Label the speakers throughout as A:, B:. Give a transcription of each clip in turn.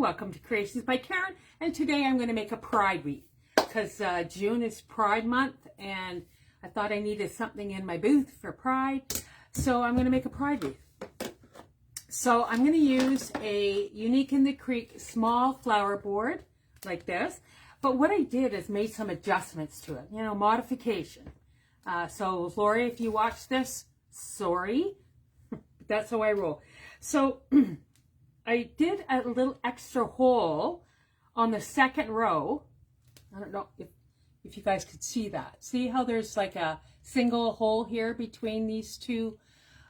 A: welcome to Creations by Karen, and today I'm going to make a Pride Wreath because June is Pride Month and I thought I needed something in my booth for Pride, so I'm going to make a Pride Wreath. So I'm going to use a Unique in the Creek small flower board like this, but what I did is made some adjustments to it, modification. So Lori, if you watch this, sorry, that's how I roll. So I did a little extra hole on the second row. I don't know if you guys could see that. See how there's like a single hole here between these two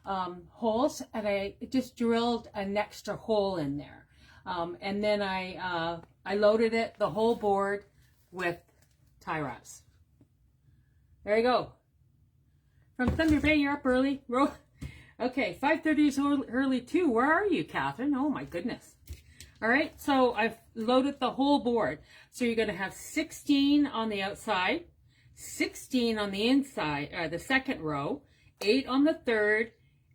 A: holes, and I just drilled an extra hole in there. And then I loaded the whole board with tie wraps. There you go. From Thunder Bay, you're up early. Okay, 5:30 is early too. Where are you, Catherine? Oh my goodness. All right, so I've loaded the whole board. So you're going to have 16 on the outside, 16 on the inside, the second row, 8 on the third,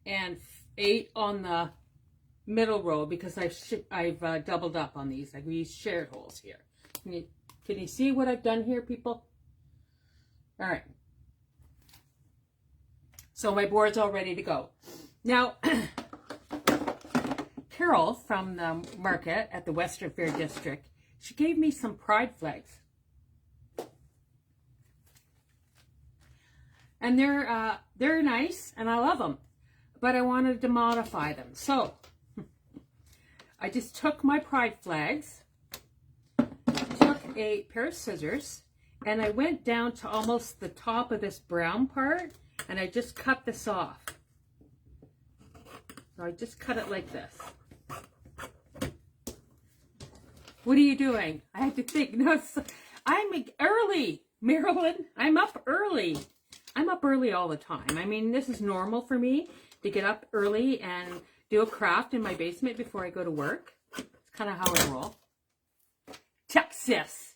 A: and 8 on the middle row because I've doubled up on these. I've used shared holes here. Can you see what I've done here, people? All right. So my board's all ready to go. Now, Carol from the market at the Western Fair District, she gave me some pride flags. And they're nice and I love them, but I wanted to modify them. So I just took my pride flags, took a pair of scissors, and I went down to almost the top of this brown part, and I just cut this off. So I just cut it like this. What are you doing? I had to think. No, I'm early, Marilyn. I'm up early. I'm up early all the time. I mean, this is normal for me to get up early and do a craft in my basement before I go to work. It's kind of how I roll. Texas.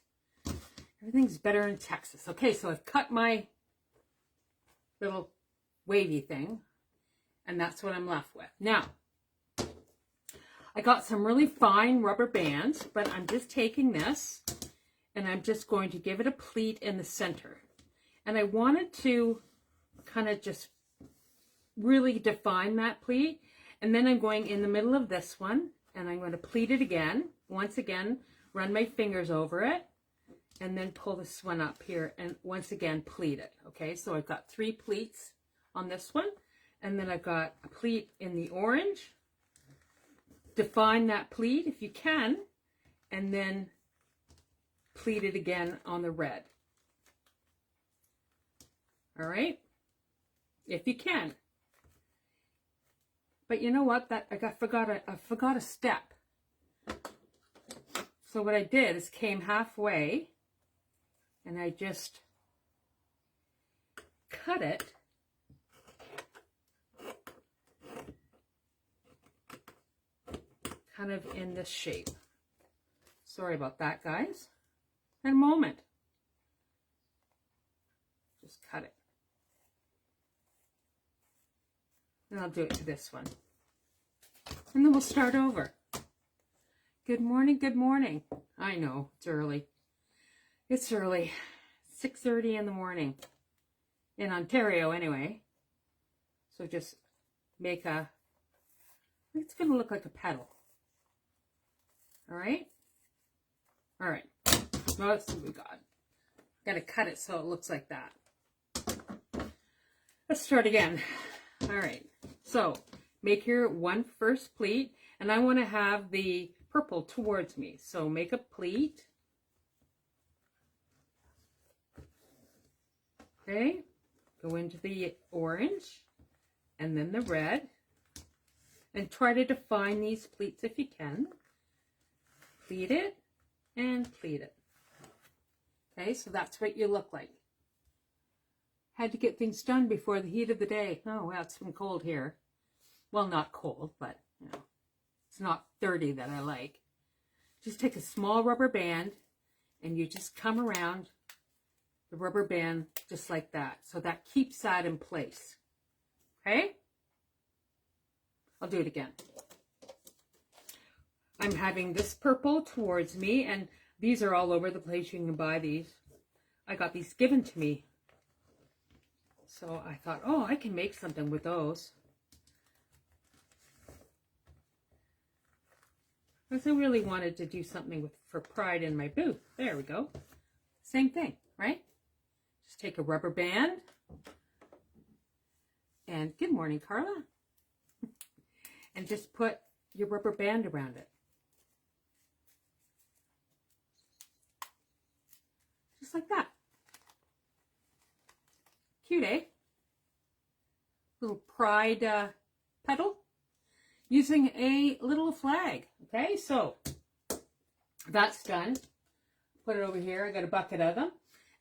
A: Everything's better in Texas. Okay, so I've cut my little wavy thing, and that's what I'm left with. Now, I got some really fine rubber bands, but I'm just taking this and I'm just going to give it a pleat in the center. And I wanted to kind of just really define that pleat. And then I'm going in the middle of this one and I'm going to pleat it again. Once again, run my fingers over it and then pull this one up here and once again pleat it. Okay, so I've got 3 pleats on this one, and then I've got a pleat in the orange. Define that pleat if you can, and then pleat it again on the red. All right, if you can. But you know what? I forgot a step. So what I did is came halfway, and I just cut it kind of in this shape. Sorry about that, guys. In a moment. Just cut it. And I'll do it to this one. And then we'll start over. Good morning, good morning. I know, it's early. It's early. 6:30 in the morning. In Ontario, anyway. So just make it's going to look like a petal. All right? All right. Well, let's see what we got. Got to cut it so it looks like that. Let's start again. All right. So make your one first pleat, and I want to have the purple towards me. So make a pleat. Okay. Go into the orange and then the red. And try to define these pleats if you can. Pleat it and pleat it. Okay, so that's what you look like. Had to get things done before the heat of the day. Oh, well, it's been cold here. Well, not cold, but, it's not 30 that I like. Just take a small rubber band and you just come around the rubber band just like that. So that keeps that in place. Okay? I'll do it again. I'm having this purple towards me, and these are all over the place. You can buy these. I got these given to me. So I thought, oh, I can make something with those. Because I really wanted to do something for Pride in my booth. There we go. Same thing, right? Just take a rubber band. And good morning, Carla. And just put your rubber band around it. Just like that. Cute, eh? Little Pride petal. Using a little flag. Okay, so that's done. Put it over here. I got a bucket of them.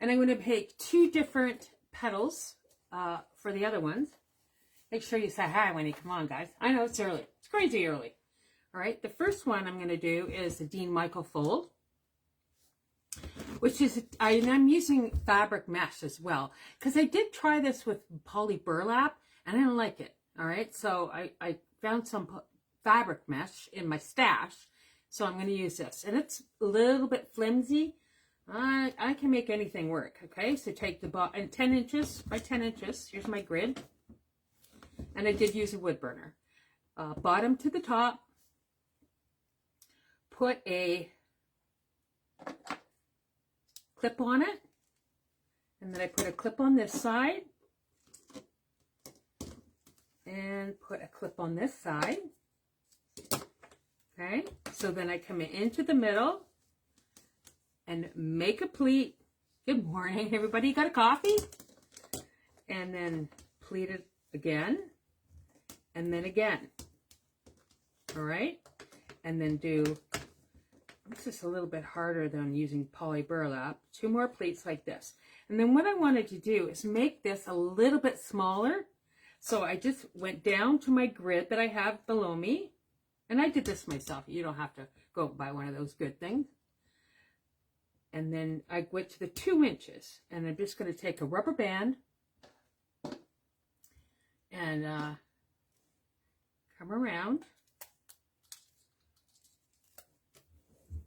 A: And I'm going to make 2 different petals for the other ones. Make sure you say hi when you come on, guys. I know it's early. It's crazy early. All right, the first one I'm going to do is the Dean Michael fold, which is, I'm using fabric mesh as well, because I did try this with poly burlap, and I didn't like it. All right, so I found some fabric mesh in my stash, so I'm going to use this. And it's a little bit flimsy. I can make anything work, okay? So take the and 10 inches by 10 inches. Here's my grid. And I did use a wood burner. Bottom to the top. Put a clip on it. And then I put a clip on this side. And put a clip on this side. Okay, so then I come into the middle and make a pleat. Good morning, everybody. Got a coffee? And then pleat it again. And then again. All right. And then do, this is a little bit harder than using poly burlap. 2 more pleats like this. And then what I wanted to do is make this a little bit smaller. So I just went down to my grid that I have below me. And I did this myself. You don't have to go buy one of those good things. And then I went to the 2 inches. And I'm just going to take a rubber band. And come around.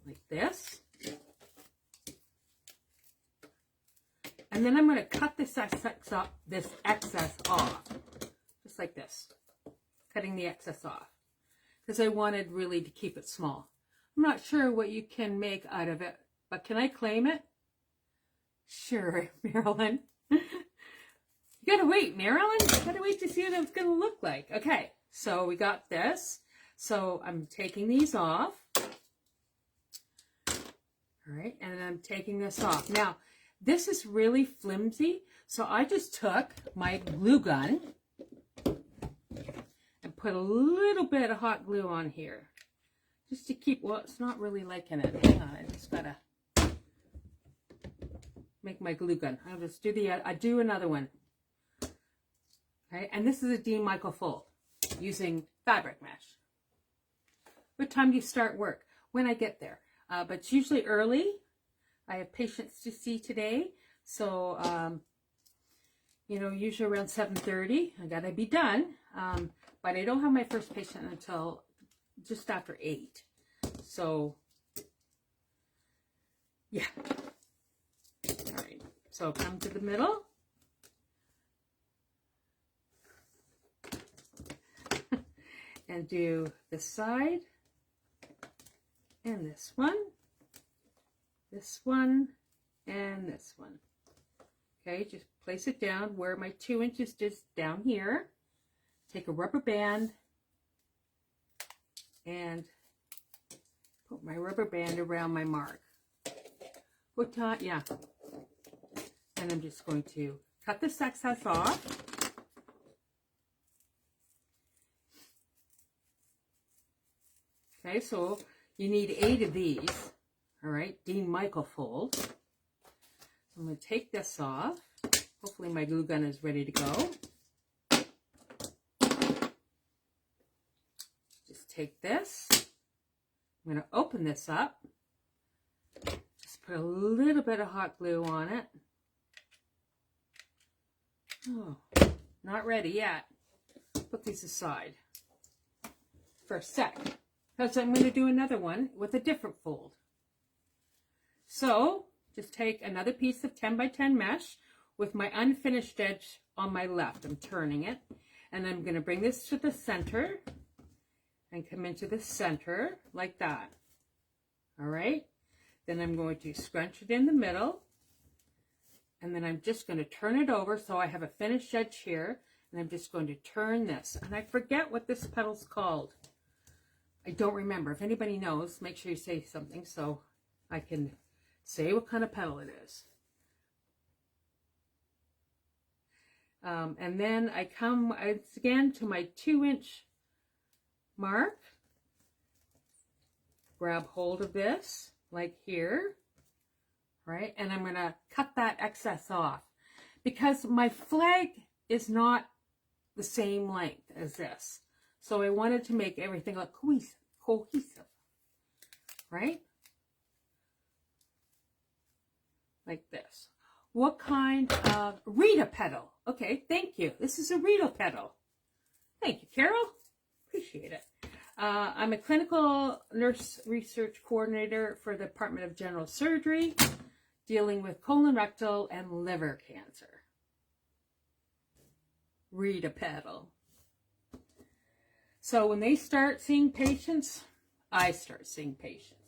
A: Like this. And then I'm going to cut this excess off. Just like this. Cutting the excess off. Because I wanted really to keep it small. I'm not sure what you can make out of it, but can I claim it? Sure, Marilyn. You gotta wait, Marilyn. You gotta wait to see what it's gonna look like. Okay, so we got this. So I'm taking these off. All right, and I'm taking this off. Now, this is really flimsy, so I just took my glue gun and put a little bit of hot glue on here. Just to keep, well, it's not really liking it. Hang on, I just gotta make my glue gun. I'll just do I do another one. Okay, and this is a Dean Michael fold using fabric mesh. What time do you start work? When I get there. But it's usually early. I have patients to see today. So, you know, usually around 7:30. I gotta be done. But I don't have my first patient until just after 8. So, yeah. All right. So come to the middle. And do this side. And this one. This one. And this one. Okay, just place it down where my 2 inches is down here. Take a rubber band and put my rubber band around my mark. What time? Yeah. And I'm just going to cut this excess off. Okay, so you need 8 of these. All right, Dean Michael fold. So I'm going to take this off. Hopefully my glue gun is ready to go. Just take this. I'm going to open this up. Just put a little bit of hot glue on it. Oh, not ready yet. Put these aside for a sec. because I'm going to do another one with a different fold. So just take another piece of 10 by 10 mesh with my unfinished edge on my left. I'm turning it, and I'm going to bring this to the center and come into the center like that. All right. Then I'm going to scrunch it in the middle, and then I'm just going to turn it over so I have a finished edge here, and I'm just going to turn this. And I forget what this petal's called. I don't remember. If anybody knows, make sure you say something so I can say what kind of petal it is. And then I come again to my 2-inch mark, grab hold of this like here, right? And I'm going to cut that excess off because my flag is not the same length as this. So I wanted to make everything look cohesive, right? Like this. What kind of Rita petal? Okay, thank you. This is a Rita petal. Thank you, Carol. Appreciate it. I'm a clinical nurse research coordinator for the Department of General Surgery, dealing with colon, rectal, and liver cancer. Rita petal. So when they start seeing patients, I start seeing patients.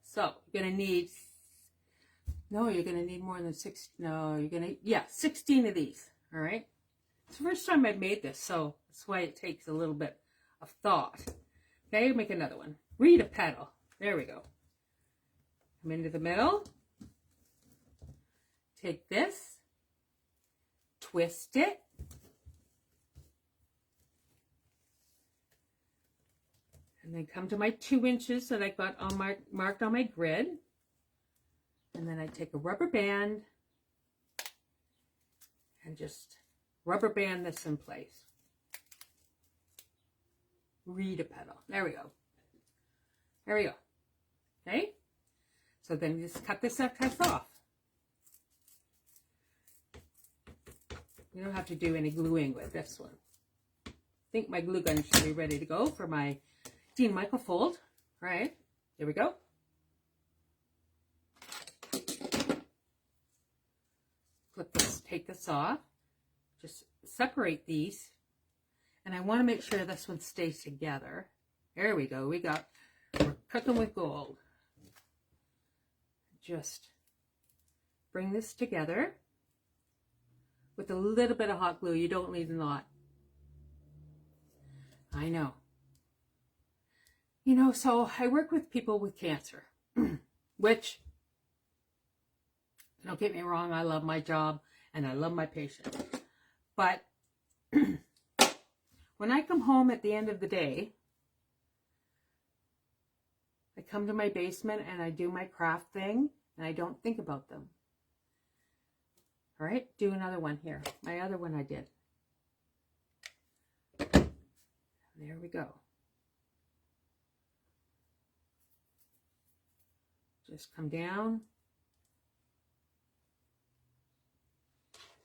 A: So you're going to need, no, you're going to need more than 6. No, you're going to, yeah, 16 of these. All right. It's the first time I've made this, so that's why it takes a little bit of thought. Okay, make another one. Read a petal. There we go. Come into the middle. Take this. Twist it. And then come to my 2 inches that I got on my marked on my grid. And then I take a rubber band and just rubber band this in place. Read a petal. There we go. There we go. Okay? So then just cut this excess off. You don't have to do any gluing with this one. I think my glue gun should be ready to go for my Dean Michael fold. All right. Here we go. Flip this, take this off. Just separate these. And I want to make sure this one stays together. There we go. We're cooking with gold. Just bring this together with a little bit of hot glue. You don't need a lot. I know. You know, so I work with people with cancer, which, don't get me wrong, I love my job and I love my patients. But when I come home at the end of the day, I come to my basement and I do my craft thing and I don't think about them. All right, do another one here. My other one I did. There we go. Just come down.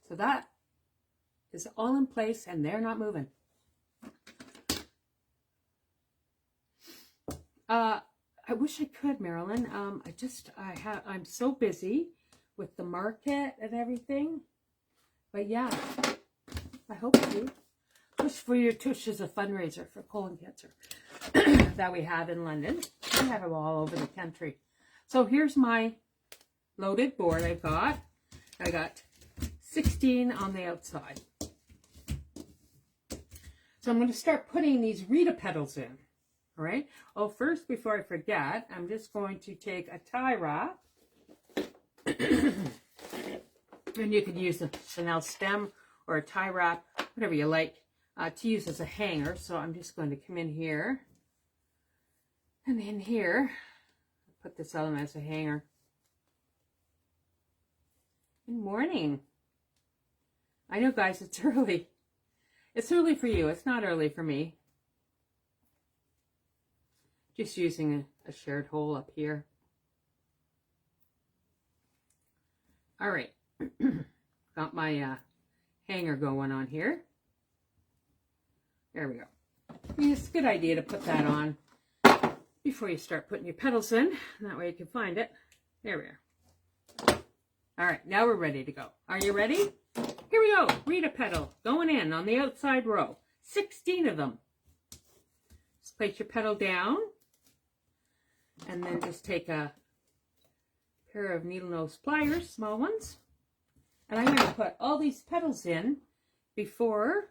A: So that is all in place and they're not moving. I wish I could, Marilyn. I'm so busy with the market and everything. But yeah, I hope you push for your tush as a fundraiser for colon cancer that we have in London. We have them all over the country. So here's my loaded board I've got. I got 16 on the outside. So I'm going to start putting these Rita petals in. All right. Oh, first, before I forget, I'm just going to take a tie wrap. And you could use a Chanel stem or a tie wrap, whatever you like, to use as a hanger. So I'm just going to come in here and in here, put this on as a hanger. Good morning. I know, guys, it's early. It's early for you. It's not early for me. Just using a shared hole up here. All right. Got my hanger going on here. There we go. It's a good idea to put that on before you start putting your petals in. That way you can find it. There we are. All right, now we're ready to go. Are you ready? Here we go. Read a petal going in on the outside row. 16 of them. Just place your petal down and then just take a pair of needle nose pliers, small ones. And I'm going to put all these petals in before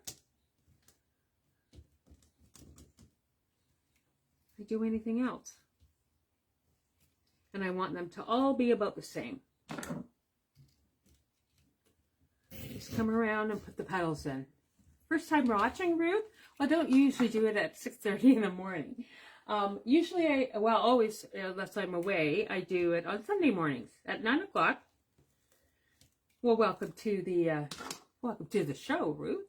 A: I do anything else. And I want them to all be about the same. Just come around and put the petals in. First time watching, Ruth? Well, I don't usually do it at 6:30 in the morning. Usually, always, unless I'm away, I do it on Sunday mornings at 9 o'clock. Well, welcome to the show, Ruth.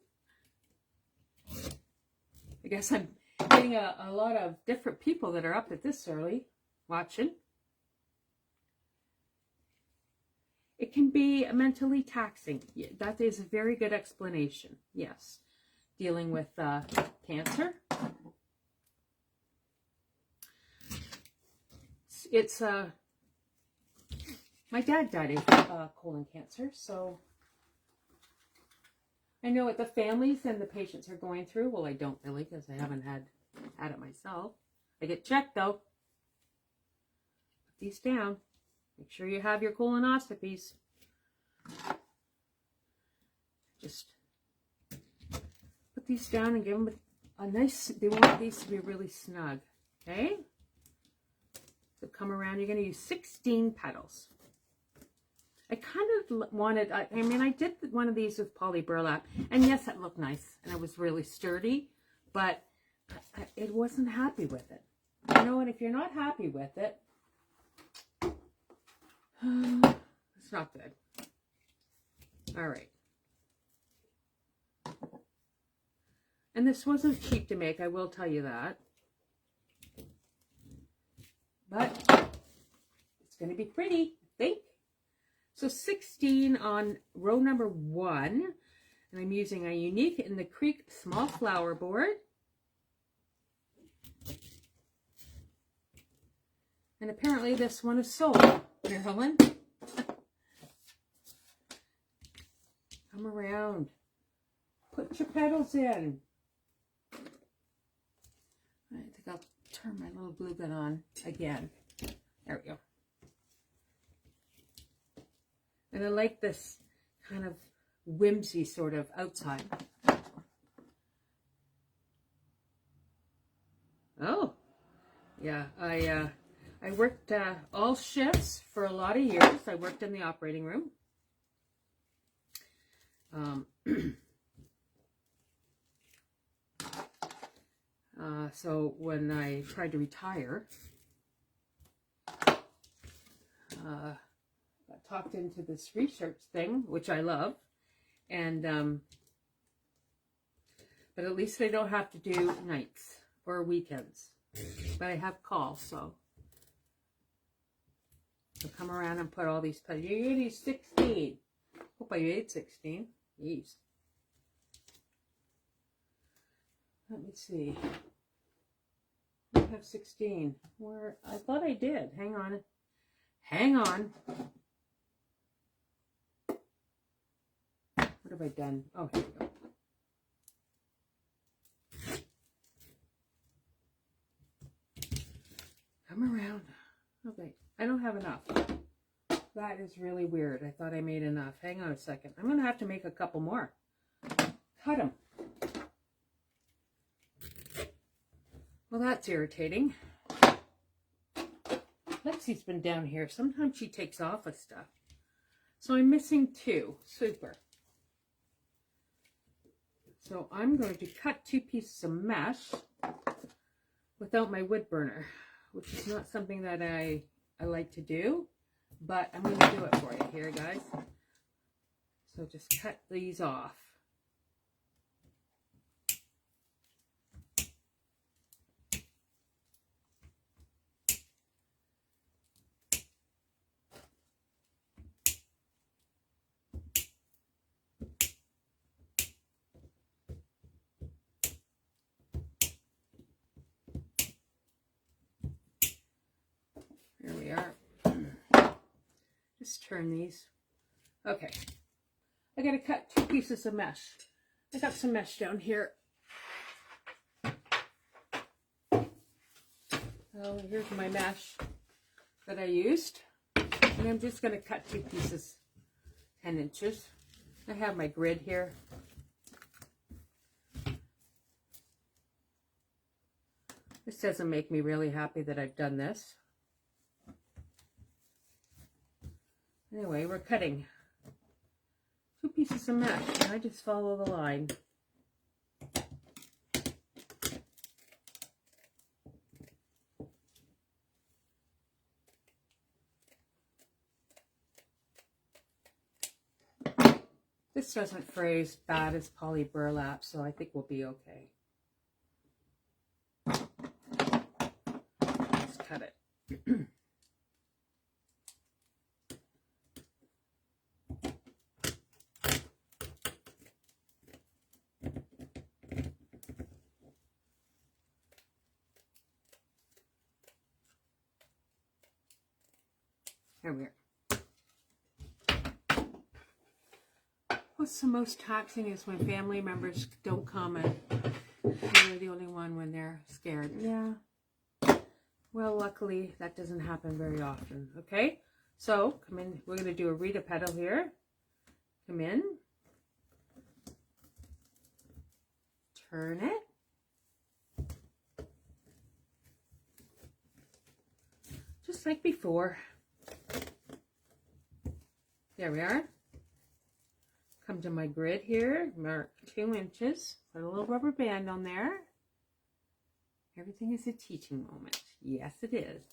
A: I guess I'm getting a lot of different people that are up at this early watching. It can be mentally taxing. Yeah, that is a very good explanation. Yes. Dealing with cancer. It's my dad died of colon cancer, so I know what the families and the patients are going through. Well, I don't really, because I haven't had it myself. I get checked though. Put these down. Make sure you have your colonoscopies. Just put these down and give them a nice, they want these to be really snug, okay? So come around, you're going to use 16 petals. I kind of wanted, I mean, I did one of these with poly burlap, and yes, it looked nice, and it was really sturdy, but it wasn't happy with it. You know, and if you're not happy with it, it's not good. All right. And this wasn't cheap to make, I will tell you that. But it's going to be pretty, I think. So 16 on row number 1. And I'm using a Unique in the Creek small flower board. And apparently this one is sold. Here, Helen. Come around. Put your petals in. I think I'll turn my little glue gun on again. There we go. And I like this kind of whimsy sort of outside. Oh, yeah, I worked all shifts for a lot of years. I worked in the operating room. So when I tried to retire, got talked into this research thing, which I love, and but at least I don't have to do nights or weekends. But I have calls, so come around and put all these petals. You're gonna use 16. Hope I made 16. Jeez. Let me see. I have 16. Where I thought I did. Hang on. Hang on. What have I done? Oh, here we go. Come around. Okay. I don't have enough. That is really weird. I thought I made enough. Hang on a second. I'm going to have to make a couple more. Cut them. Well, that's irritating. Lexi's been down here. Sometimes she takes off with stuff. So I'm missing 2. Super. So I'm going to cut 2 pieces of mesh without my wood burner, which is not something that I like to do, but I'm going to do it for you here, guys. So just cut these off. turn these. Okay. I gotta cut 2 pieces of mesh. I got some mesh down here. So here's my mesh that I used. And I'm just gonna cut 2 pieces, 10 inches. I have my grid here. This doesn't make me really happy that I've done this. Anyway, we're cutting 2 pieces of mesh, and I just follow the line. This doesn't fray as bad as poly burlap, so I think we'll be okay. Let's cut it. Here we are. What's the most taxing is when family members don't come and you're the only one when they're scared. Yeah. Well, luckily that doesn't happen very often. Okay. So come in. We're going to do a Rita petal here. Come in. Turn it. Just like before. There we are. Come to my grid here, mark 2 inches, put a little rubber band on there. Everything is a teaching moment. Yes, it is.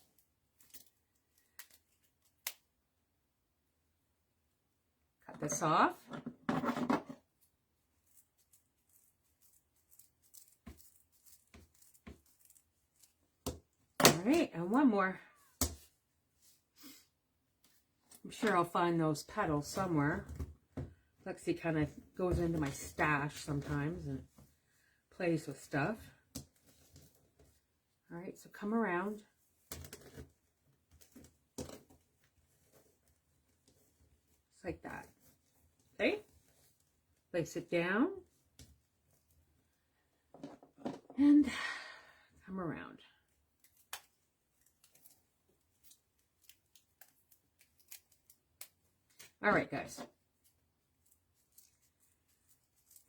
A: Cut this off. All right, and one more. I'm sure I'll find those petals somewhere. Lexi kind of goes into my stash sometimes and plays with stuff. All right, so come around. Just like that. Okay? Place it down. And come around. All right, guys.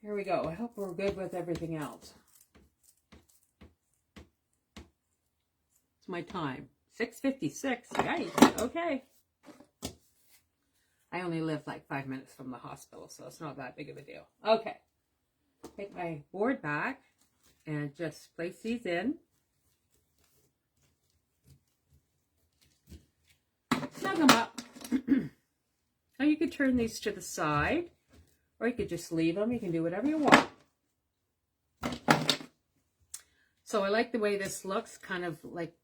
A: Here we go. I hope we're good with everything else. It's my time. 6:56. Yikes. Okay. I only live like 5 minutes from the hospital, so it's not that big of a deal. Okay. Take my board back and just place these in. Snug them up. Now you could turn these to the side. Or you could just leave them. You can do whatever you want. So I like the way this looks, kind of like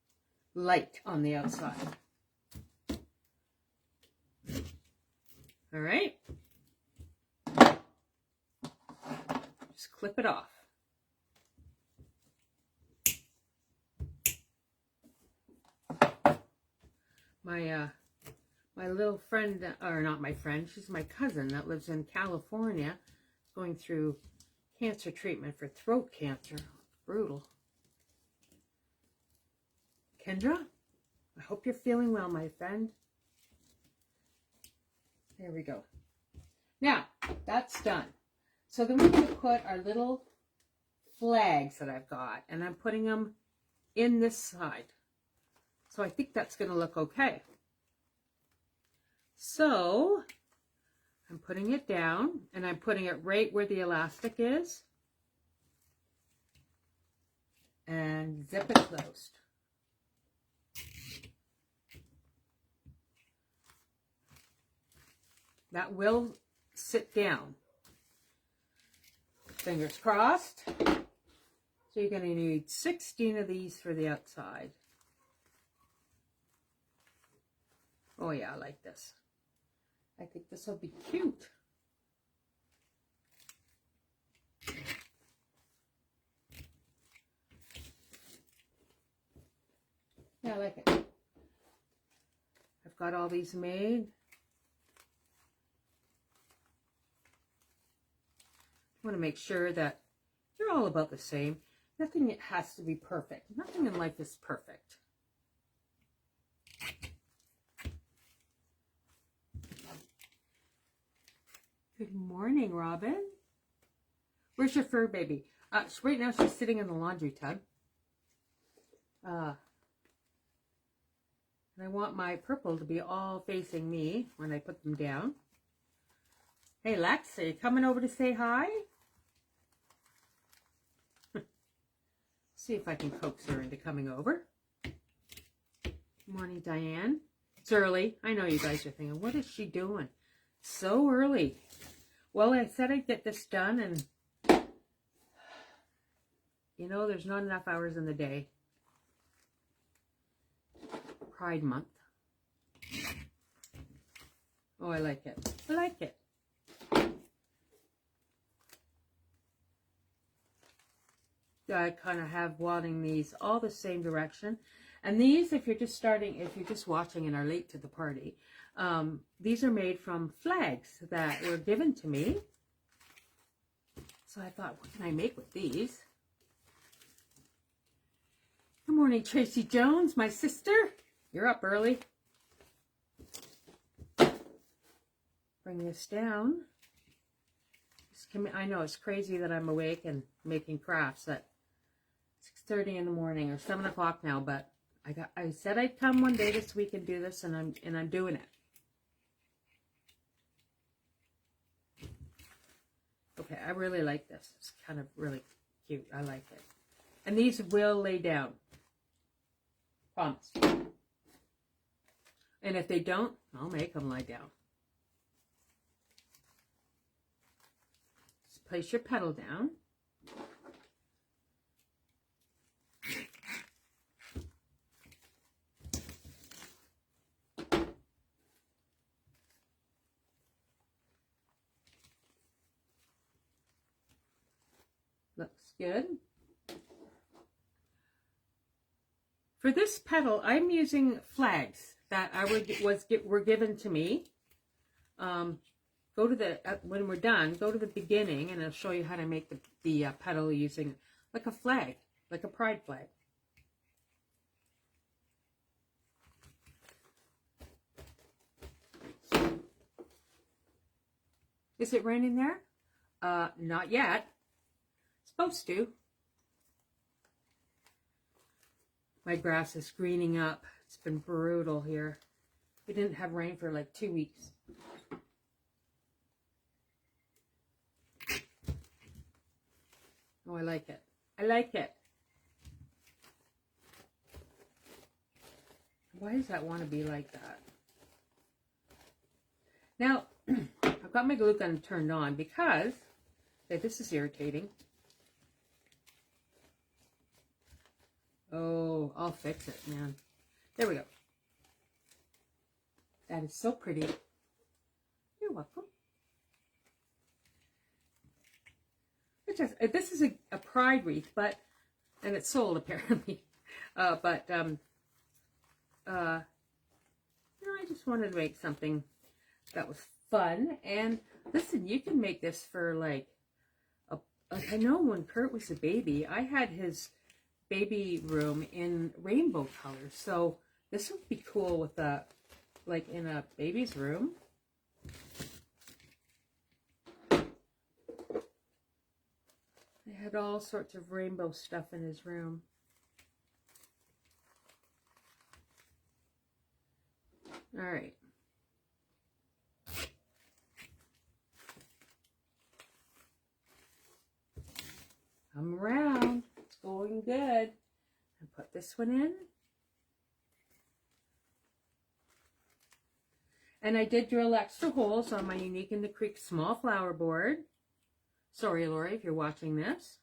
A: light on the outside. All right. Just clip it off. My little friend, or not my friend, she's my cousin that lives in California, going through cancer treatment for throat cancer. Brutal. Kendra, I hope you're feeling well, my friend. There we go. Now, that's done. So then we're going to put our little flags that I've got, and I'm putting them in this side. So I think that's going to look okay. So I'm putting it down, and I'm putting it right where the elastic is, and zip it closed. That will sit down. Fingers crossed. So you're going to need 16 of these for the outside. Oh yeah, I like this. I think this will be cute. Yeah, I like it. I've got all these made. want to make sure that they're all about the same. Nothing has to be perfect. Nothing in life is perfect. Good morning, Robin. Where's your fur baby? Right now she's sitting in the laundry tub. And I want my purple to be all facing me when I put them down. Hey, Lex, are you coming over to say hi? See if I can coax her into coming over. Good morning, Diane. It's early. I know you guys are thinking, what is she doing? So early. Well, I said I'd get this done, and you know, there's not enough hours in the day. Pride month. Oh, I like it. I like it. I kind of have wanting these all the same direction. And these, if you're just starting, if you're just watching and are late to the party, these are made from flags that were given to me. So I thought, what can I make with these? Good morning, Tracy Jones, my sister. You're up early. Bring this down. I know it's crazy that I'm awake and making crafts at 6:30 in the morning or 7 o'clock now, but I said I'd come one day this week and do this, and I'm doing it. Okay, I really like this. It's kind of really cute. I like it. And these will lay down. Promise. And if they don't, I'll make them lie down. Just place your petal down. Looks good. For this petal, I'm using flags that were given to me. Go to the when we're done, go to the beginning, and I'll show you how to make the petal using like a flag, like a pride flag. Is it raining there? Not yet. Supposed to. My grass is greening up. It's been brutal here. We didn't have rain for like 2 weeks. Oh, I like it. I like it. Why does that want to be like that? Now, I've got my glue gun turned on because, okay, this is irritating. Oh, I'll fix it, man. There we go. That is so pretty. You're welcome. This is a pride wreath, and it's sold apparently. You know, I just wanted to make something that was fun. And listen, you can make this for like I know when Kurt was a baby, I had his baby room in rainbow colors, so this would be cool with like in a baby's room. They had all sorts of rainbow stuff in his room. All right. Come around. It's going good. And put this one in. And I did drill extra holes on my Unique in the Creek small flower board. Sorry, Lori, if you're watching this.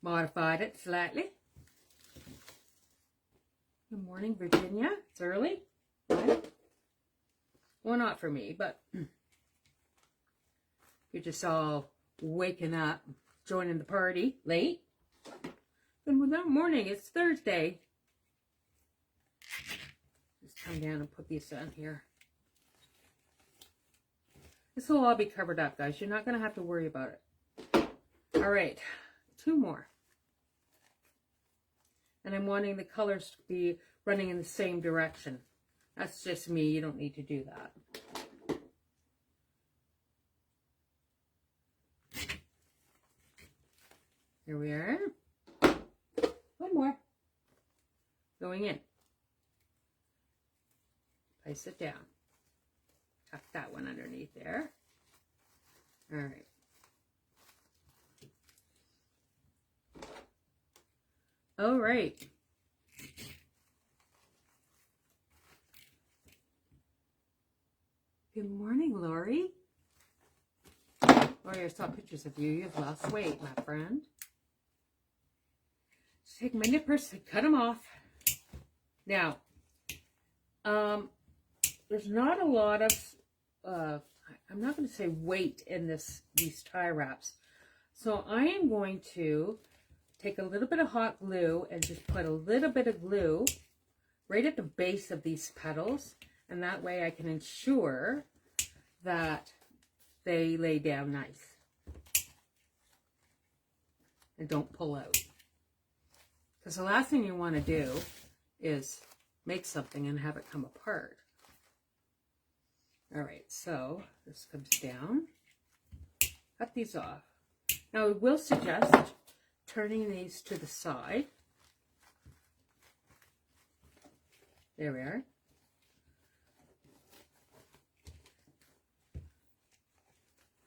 A: Modified it slightly. Good morning, Virginia. It's early. What? Well, not for me, but you're just all waking up, joining the party late. Good morning. It's Thursday. Just come down and put this on here. This will all be covered up, guys. You're not going to have to worry about it. All right, 2 more. And I'm wanting the colors to be running in the same direction. That's just me. You don't need to do that. Here we are. 1 more. Going in. Place it down. Tuck that one underneath there. All right. All right. Good morning, Lori. Lori, I saw pictures of you. You've lost weight, my friend. Just take my nippers and cut them off. Now, there's not a lot of, I'm not going to say weight in these tie wraps. So I am going to take a little bit of hot glue and just put a little bit of glue right at the base of these petals. And that way I can ensure that they lay down nice and don't pull out. Because the last thing you want to do is make something and have it come apart. All right, so this comes down. Cut these off. Now I will suggest turning these to the side. There we are.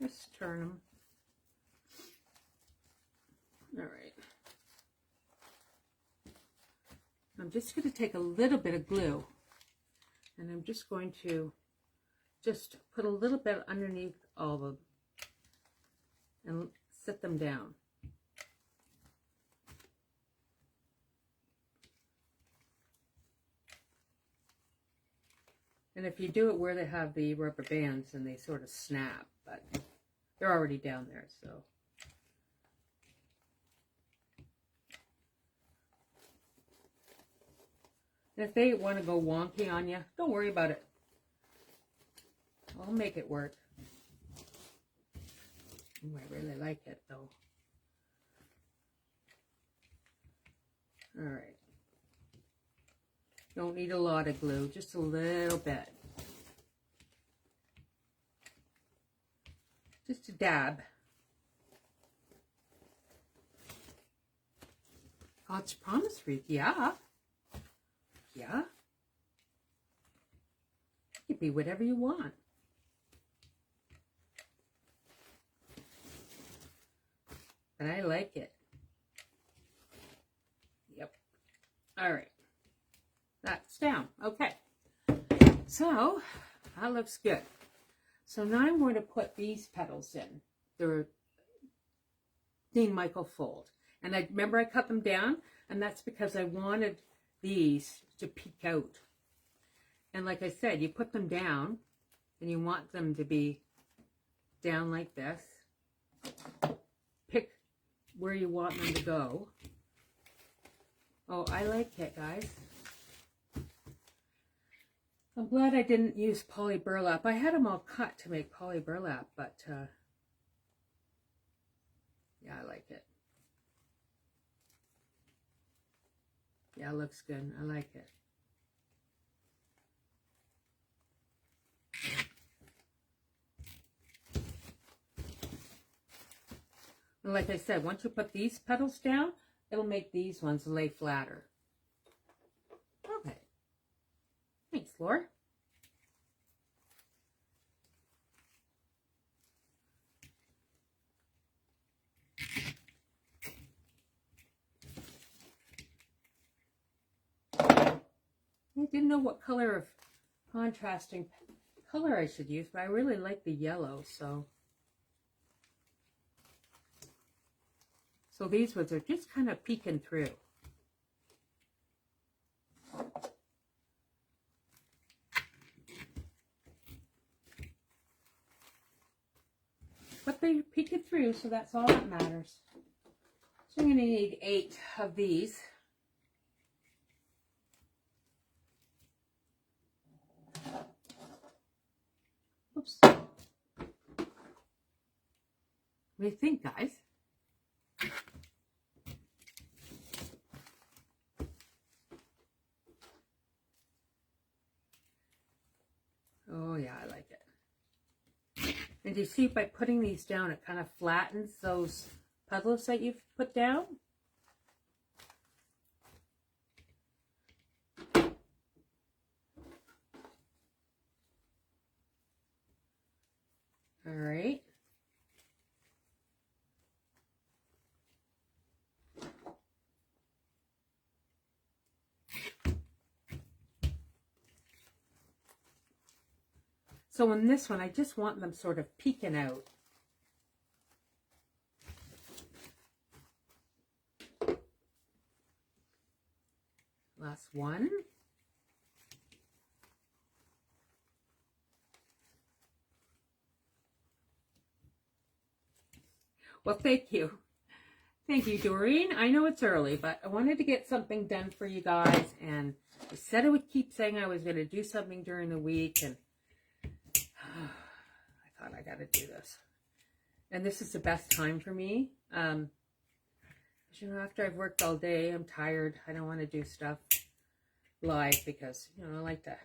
A: Just turn them. All right. I'm just going to take a little bit of glue and I'm just going to just put a little bit underneath all of them and set them down. And if you do it where they have the rubber bands and they sort of snap, but they're already down there, so. And if they want to go wonky on you, don't worry about it. I'll make it work. Ooh, I really like it though. All right. Don't need a lot of glue, just a little bit. Just a dab. God's promise wreath, yeah. Yeah. It could be whatever you want. But I like it. Yep. All right. That's down. Okay. So, that looks good. So now I'm going to put these petals in. They're Dean Michael fold. And I remember I cut them down, and that's because I wanted these to peek out. And like I said, you put them down, and you want them to be down like this. Pick where you want them to go. Oh, I like it, guys. I'm glad I didn't use poly burlap. I had them all cut to make poly burlap, but yeah, I like it. Yeah, it looks good. I like it. And like I said, once you put these petals down, it'll make these ones lay flatter. Okay. Thanks, Laura. I didn't know what color of contrasting color I should use, but I really like the yellow, so these ones are just kind of peeking through. But they peek it through, so that's all that matters. So I'm going to need 8 of these. Oops. What do you think, guys? Oh yeah, I like it. And do you see by putting these down, it kind of flattens those puzzles that you've put down? All right. So in this one, I just want them sort of peeking out. Last one. Well, thank you. Thank you, Doreen. I know it's early, but I wanted to get something done for you guys, and I said I would keep saying I was going to do something during the week, and I thought I got to do this. And this is the best time for me. You know, after I've worked all day, I'm tired. I don't want to do stuff live because, you know, I like to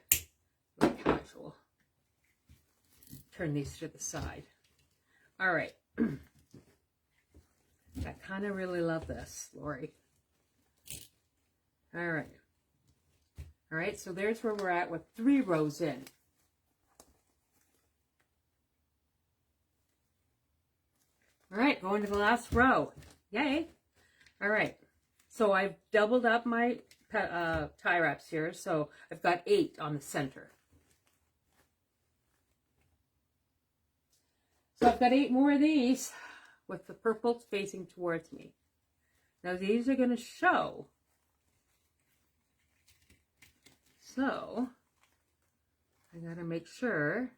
A: look casual. Turn these to the side. All right. I kind of really love this, Lori. All right. All right, so there's where we're at with 3 rows in. All right, going to the last row. Yay. All right, so I've doubled up my tie wraps here, so I've got 8 on the center. So I've got 8 more of these with the purples facing towards me. Now these are going to show. So I got to make sure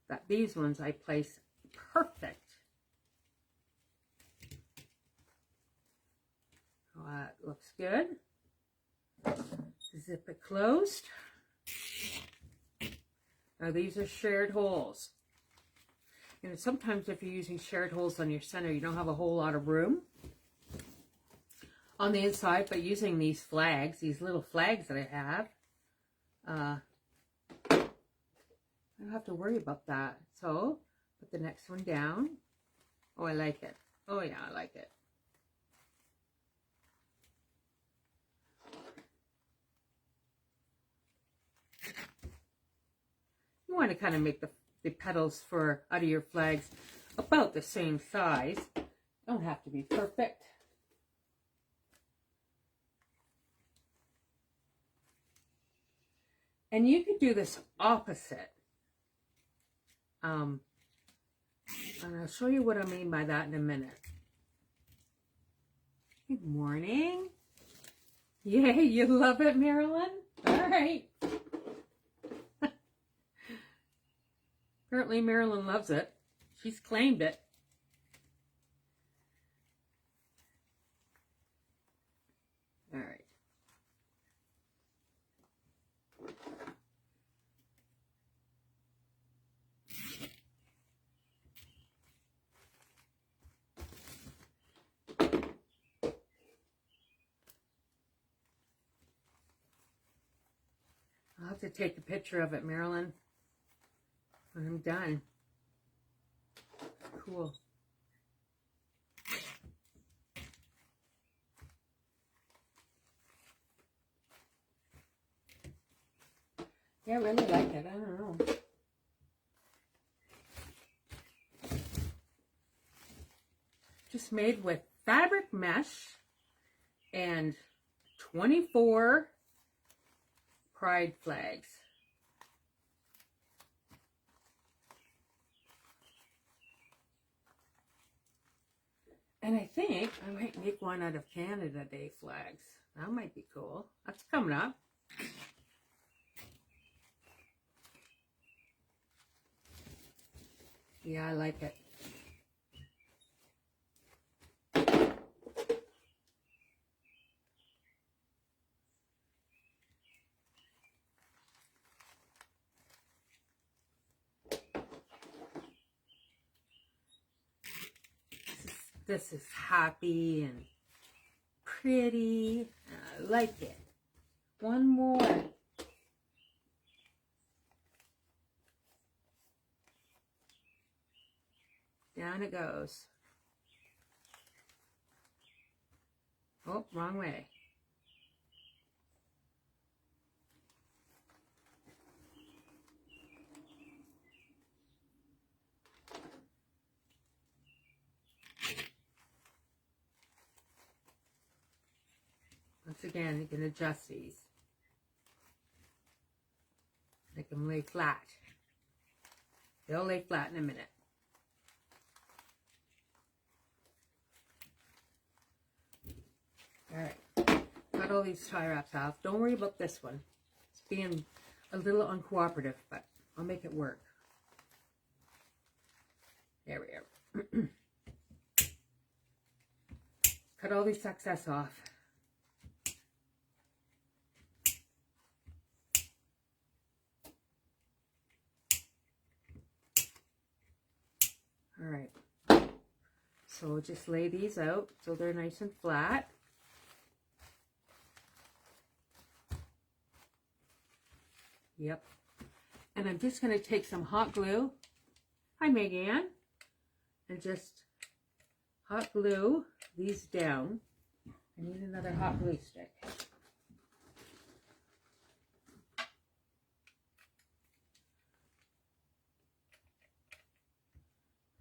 A: that these ones I place perfect. Oh, that looks good. Zip it closed. Now these are shared holes. And sometimes if you're using shared holes on your center, you don't have a whole lot of room on the inside, but using these flags, these little flags that I have, I don't have to worry about that. So put the next one down. Oh, I like it. Oh yeah, I like it. You want to kind of make the petals for out of your flags about the same size. Don't have to be perfect. And you could do this opposite. And I'll show you what I mean by that in a minute. Good morning. Yay, you love it, Marilyn? All right. Apparently Marilyn loves it. She's claimed it. All right. I'll have to take a picture of it, Marilyn, when I'm done. Cool. Yeah, I really like it. I don't know. Just made with fabric mesh and 24 pride flags. And I think I might make one out of Canada Day flags. That might be cool. That's coming up. Yeah, I like it. This is happy and pretty. I like it. One more. Down it goes. Oh, wrong way. Once again, you can adjust these. Make them lay flat. They'll lay flat in a minute. Alright, cut all these tie wraps off. Don't worry about this one. It's being a little uncooperative, but I'll make it work. There we go. Cut all these excess off. Alright, so we'll just lay these out so they're nice and flat. Yep. And I'm just going to take some hot glue. Hi, Megan. And just hot glue these down. I need another hot glue stick.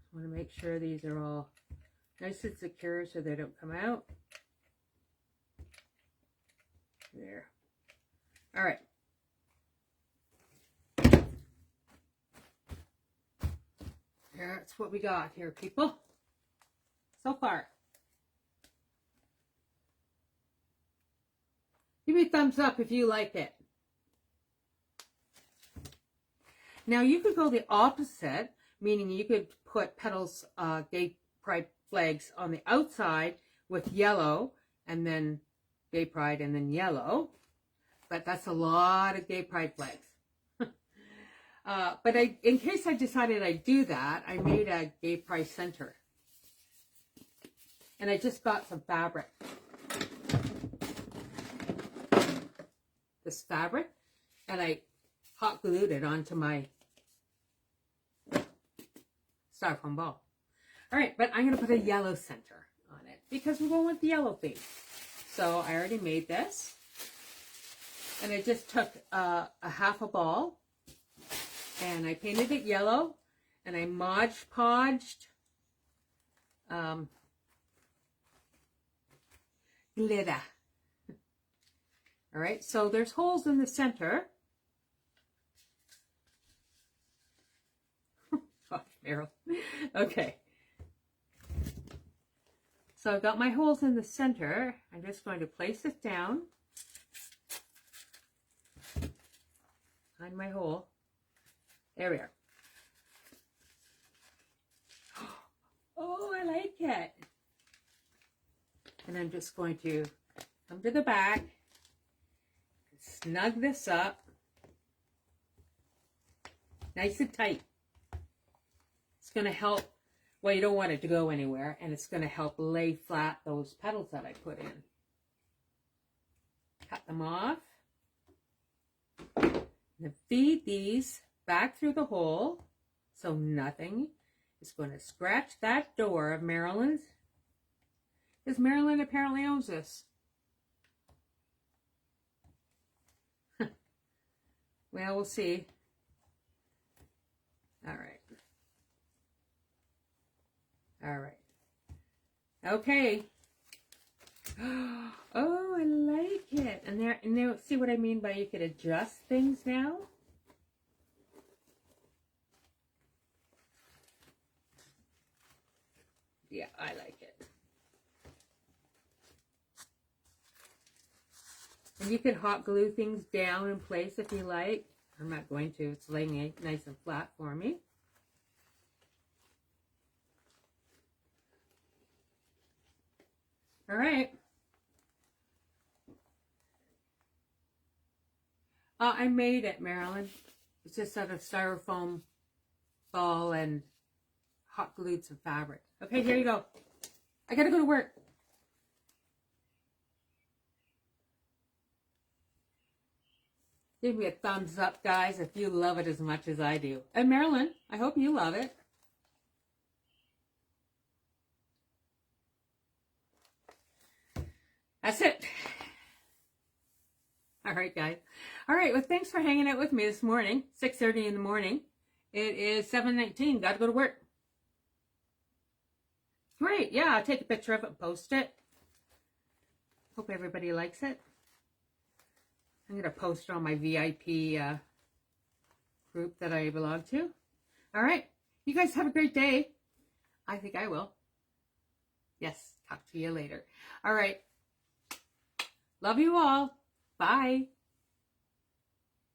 A: I want to make sure these are all nice and secure so they don't come out. There. All right. That's what we got here, people. So far. Give me a thumbs up if you like it. Now you could go the opposite, meaning you could put petals, gay pride flags on the outside with yellow, and then gay pride and then yellow. But that's a lot of gay pride flags. But in case I decided I'd do that, I made a gay pride center. And I just got some fabric. This fabric. And I hot glued it onto my styrofoam ball. Alright, but I'm going to put a yellow center on it because we're going with the yellow theme. So I already made this. And I just took a half a ball. And I painted it yellow, and I Mod Podged glitter. All right, so there's holes in the center. Gosh, Meryl. Okay. So I've got my holes in the center. I'm just going to place it down. Find my hole. There we are. Oh, I like it. And I'm just going to come to the back, snug this up, nice and tight. It's going to help, well, you don't want it to go anywhere, and it's going to help lay flat those petals that I put in. Cut them off. Now feed these back through the hole so nothing is going to scratch that door of Marilyn's, because Marilyn apparently owns this. Well, we'll see. All right. All right. Okay. Oh, I like it. And there, now see what I mean by you could adjust things now? Yeah, I like it. And you can hot glue things down in place if you like. I'm not going to. It's laying it nice and flat for me. All right. I made it, Marilyn. It's just out of styrofoam ball and hot glued some fabric. Okay, here you go. I gotta go to work. Give me a thumbs up, guys, if you love it as much as I do. And Marilyn, I hope you love it. That's it. All right, guys. All right, well, thanks for hanging out with me this morning, 6:30 in the morning. It is 7:19. Got to go to work. Great. Yeah, I'll take a picture of it and post it. Hope everybody likes it. I'm going to post it on my VIP group that I belong to. All right. You guys have a great day. I think I will. Yes. Talk to you later. All right. Love you all. Bye.